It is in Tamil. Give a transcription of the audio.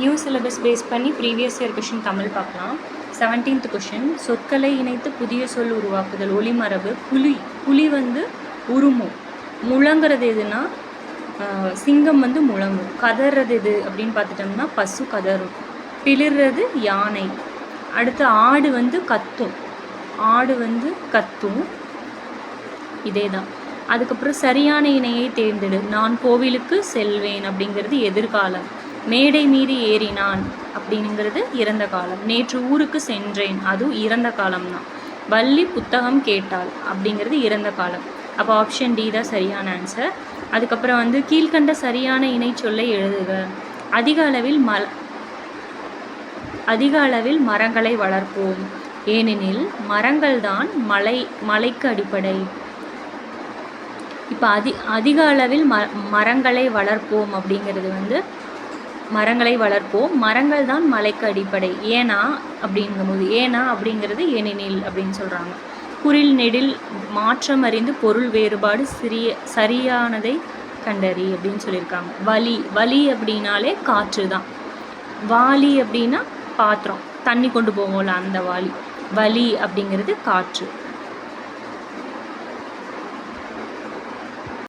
நியூ சிலபஸ் பேஸ் பண்ணி ப்ரீவியஸ் இயர் கொஷின் தமிழ் பார்க்கலாம். 17th கொஷின், சொற்களை இணைத்து புதிய சொல் உருவாக்குதல். ஒளிமரபு. புலி வந்து உருமும். முழங்குறது எதுனா சிங்கம் வந்து முழங்கும். கதறது எது அப்படின்னு பார்த்துட்டோம்னா பசு கதறும். பிளிர்றது யானை. அடுத்து ஆடு வந்து கத்தும். இதே தான். அதுக்கப்புறம் சரியான இணையை தேர்ந்தெடு. நான் கோவிலுக்கு செல்வேன் அப்படிங்கிறது எதிர்காலம். மேடை மீறி ஏறினான் அப்படிங்கிறது இறந்த காலம். நேற்று ஊருக்கு சென்றேன், அதுவும் இறந்த காலம்தான். வள்ளி புத்தகம் கேட்டாள் அப்படிங்கிறது இறந்த காலம். அப்போ ஆப்ஷன் டி தான் சரியான ஆன்சர். அதுக்கப்புறம் வந்து கீழ்கண்ட சரியான இணை சொல்லை எழுதுக. அதிக அளவில் மரங்களை வளர்ப்போம், ஏனெனில் மரங்கள் தான் மலைக்கு அடிப்படை. இப்போ அதிக அளவில் மரங்களை வளர்ப்போம் அப்படிங்கிறது வந்து மரங்கள் தான் மலைக்கு அடிப்படை. ஏன்னா அப்படிங்கிறது ஏனெனில் அப்படின்னு சொல்கிறாங்க. குறில் நெடில் மாற்றம் அறிந்து பொருள் வேறுபாடு சரியானதை கண்டறி அப்படின்னு சொல்லியிருக்காங்க. வலி அப்படின்னாலே காற்று தான். வாளி அப்படின்னா பாத்திரம், தண்ணி கொண்டு போவோம்ல அந்த வாளி. வலி அப்படிங்கிறது காற்று.